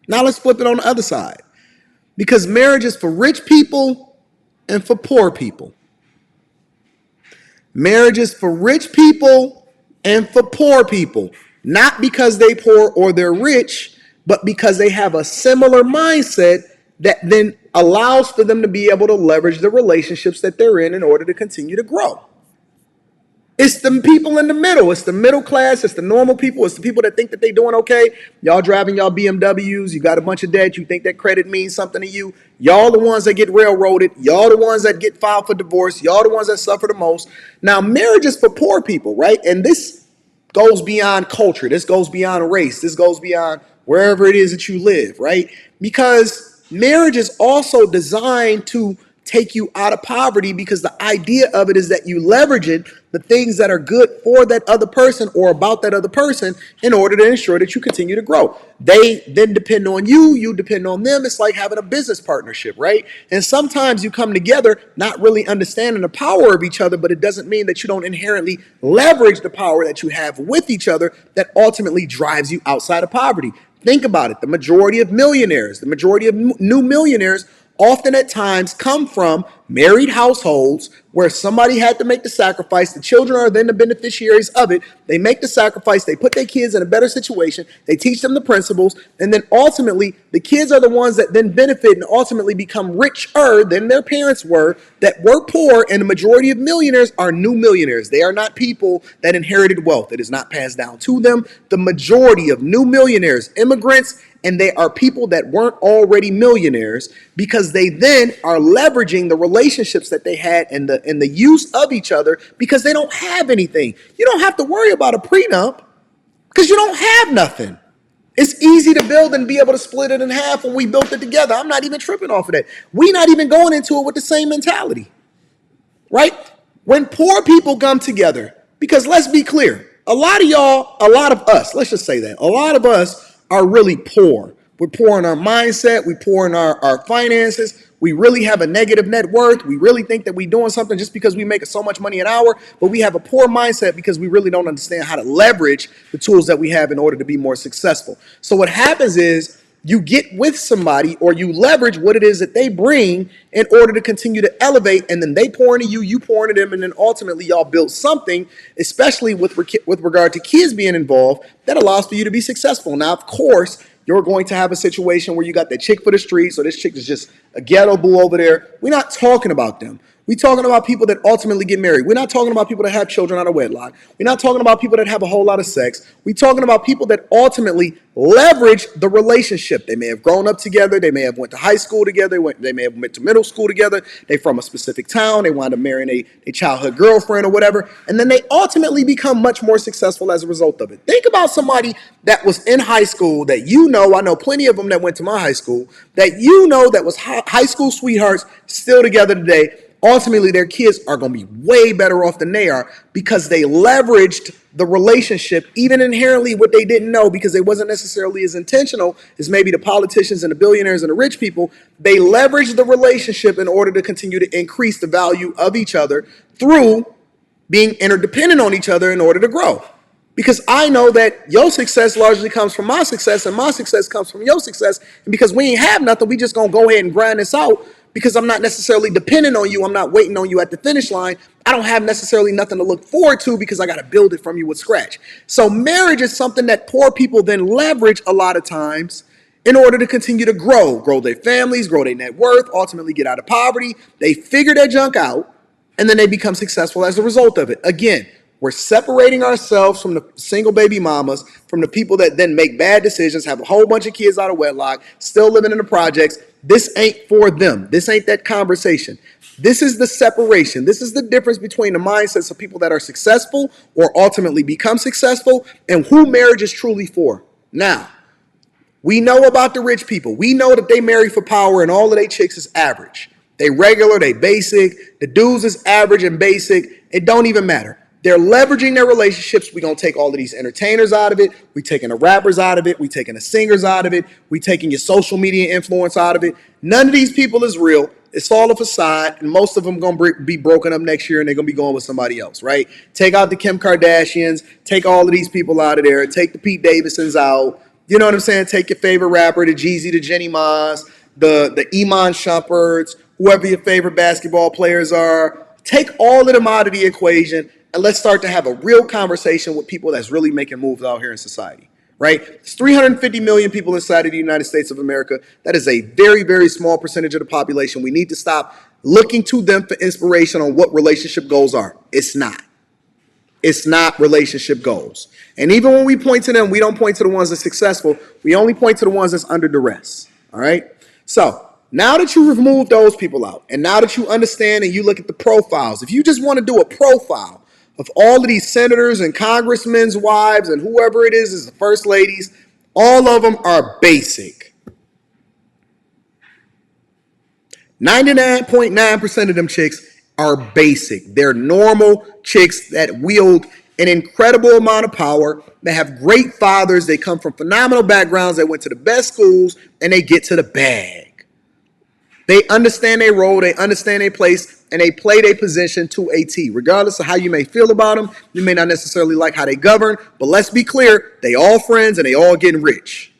Now let's flip it on the other side. Because marriage is for rich people and for poor people. Marriage is for rich people and for poor people. Not because they poor or they're rich, but because they have a similar mindset that then allows for them to be able to leverage the relationships that they're in order to continue to grow. It's the people in the middle. It's the middle class. It's the normal people. It's the people that think that they're doing okay. Y'all driving y'all BMWs. You got a bunch of debt. You think that credit means something to you. Y'all the ones that get railroaded. Y'all the ones that get filed for divorce. Y'all the ones that suffer the most. Now, marriage is for poor people, right? And this goes beyond culture. This goes beyond race. This goes beyond wherever it is that you live, right? Because marriage is also designed to take you out of poverty, because the idea of it is that you leverage it, the things that are good for that other person or about that other person, in order to ensure that you continue to grow. They then depend on you, you depend on them. It's like having a business partnership, right? And sometimes you come together not really understanding the power of each other, but it doesn't mean that you don't inherently leverage the power that you have with each other that ultimately drives you outside of poverty. Think about it. The majority of millionaires, the majority of new millionaires often at times come from married households where somebody had to make the sacrifice. The children are then the beneficiaries of it. They make the sacrifice. They put their kids in a better situation. They teach them the principles. And then ultimately, the kids are the ones that then benefit and ultimately become richer than their parents were that were poor. And the majority of millionaires are new millionaires. They are not people that inherited wealth. It is not passed down to them. The majority of new millionaires, immigrants, and they are people that weren't already millionaires, because they then are leveraging the relationships that they had and the use of each other, because they don't have anything. You don't have to worry about a prenup because you don't have nothing. It's easy to build and be able to split it in half when we built it together. I'm not even tripping off of that. We're not even going into it with the same mentality, right? When poor people come together, because let's be clear, a lot of y'all, a lot of us, let's just say that, a lot of us are really poor. We're poor in our mindset. We're poor in our finances. We really have a negative net worth. We really think that we're doing something just because we make so much money an hour, but we have a poor mindset because we really don't understand how to leverage the tools that we have in order to be more successful. So what happens is you get with somebody or you leverage what it is that they bring in order to continue to elevate, and then they pour into you, you pour into them, and then ultimately y'all build something, especially with regard to kids being involved, that allows for you to be successful. Now, of course, you're going to have a situation where you got that chick for the streets, or this chick is just a ghetto boo over there. We're not talking about them. We're talking about people that ultimately get married. We're not talking about people that have children out of wedlock. We're not talking about people that have a whole lot of sex. We're talking about people that ultimately leverage the relationship. They may have grown up together. They may have went to high school together. They may have went to middle school together. They're from a specific town. They wind up marrying a childhood girlfriend or whatever. And then they ultimately become much more successful as a result of it. Think about somebody that was in high school that I know plenty of them that went to my high school, that that was high school sweethearts still together today. Ultimately, their kids are going to be way better off than they are because they leveraged the relationship, even inherently what they didn't know, because they wasn't necessarily as intentional as maybe the politicians and the billionaires and the rich people. They leveraged the relationship in order to continue to increase the value of each other through being interdependent on each other in order to grow. Because I know that your success largely comes from my success, and my success comes from your success. And because we ain't have nothing, we just going to go ahead and grind this out, because I'm not necessarily dependent on you. I'm not waiting on you at the finish line. I don't have necessarily nothing to look forward to because I got to build it from you with scratch. So marriage is something that poor people then leverage a lot of times in order to continue to grow their families, grow their net worth, ultimately get out of poverty. They figure their junk out, and then they become successful as a result of it. Again, we're separating ourselves from the single baby mamas, from the people that then make bad decisions, have a whole bunch of kids out of wedlock, still living in the projects. This ain't for them. This ain't that conversation. This is the separation. This is the difference between the mindsets of people that are successful or ultimately become successful and who marriage is truly for. Now, we know about the rich people. We know that they marry for power and all of their chicks is average. They regular, they basic. The dudes is average and basic. It don't even matter. They're leveraging their relationships. We're going to take all of these entertainers out of it. We're taking the rappers out of it. We're taking the singers out of it. We're taking your social media influence out of it. None of these people is real. It's all a facade, and most of them going to be broken up next year, and they're going to be going with somebody else, right? Take out the Kim Kardashians. Take all of these people out of there. Take the Pete Davidsons out. You know what I'm saying? Take your favorite rapper, the Jeezy, the Jenny Mas, the Iman Shumperts, whoever your favorite basketball players are. Take all of them out of the equation and let's start to have a real conversation with people that's really making moves out here in society, right? There's 350 million people inside of the United States of America. That is a very, very small percentage of the population. We need to stop looking to them for inspiration on what relationship goals are. It's not. It's not relationship goals. And even when we point to them, we don't point to the ones that's successful. We only point to the ones that's under duress. All right? So now that you remove those people out, and now that you understand and you look at the profiles, if you just want to do a profile of all of these senators and congressmen's wives and whoever it is the first ladies, all of them are basic. 99.9% of them chicks are basic. They're normal chicks that wield an incredible amount of power. They have great fathers. They come from phenomenal backgrounds. They went to the best schools and they get to the bag. They understand their role. They understand their place and they play their position to a T. Regardless of how you may feel about them, you may not necessarily like how they govern, but let's be clear. They all friends and they all getting rich.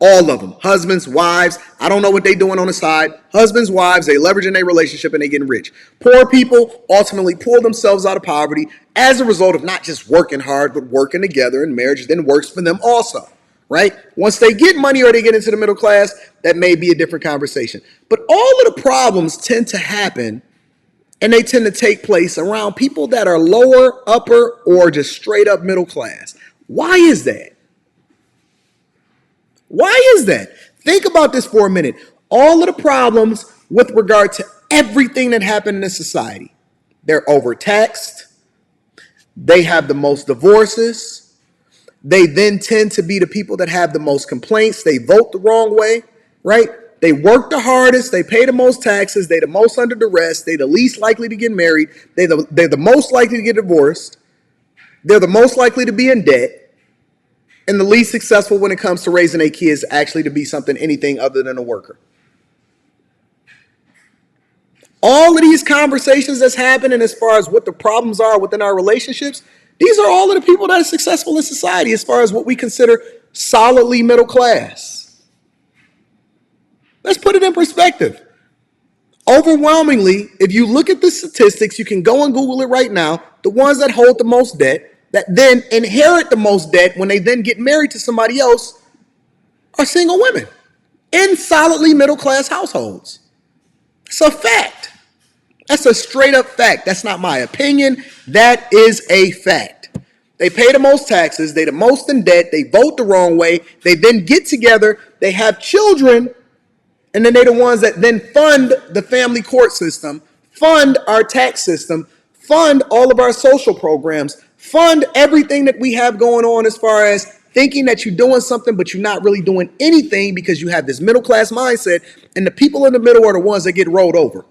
All of them. Husbands, wives. I don't know what they doing on the side. Husbands, wives, they leveraging their relationship and they getting rich. Poor people ultimately pull themselves out of poverty as a result of not just working hard, but working together, and marriage then works for them also, right? Once they get money or they get into the middle class, that may be a different conversation. But all of the problems tend to happen and they tend to take place around people that are lower, upper, or just straight up middle class. Why is that? Why is that? Think about this for a minute. All of the problems with regard to everything that happened in this society. They're overtaxed. They have the most divorces. They then tend to be the people that have the most complaints. They vote the wrong way, right? They work the hardest. They pay the most taxes. They're the most under duress. They're the least likely to get married. They're the most likely to get divorced. They're the most likely to be in debt. And the least successful when it comes to raising a kids actually to be anything other than a worker. All of these conversations that's happening as far as what the problems are within our relationships, these are all of the people that are successful in society as far as what we consider solidly middle class. Let's put it in perspective. Overwhelmingly, if you look at the statistics, you can go and Google it right now, the ones that hold the most debt, that then inherit the most debt when they then get married to somebody else are single women in solidly middle class households. It's a fact. That's a straight up fact. That's not my opinion. That is a fact. They pay the most taxes. They the most in debt. They vote the wrong way. They then get together. They have children. And then they're the ones that then fund the family court system, fund our tax system, fund all of our social programs, fund everything that we have going on as far as thinking that you're doing something, but you're not really doing anything because you have this middle class mindset, and the people in the middle are the ones that get rolled over.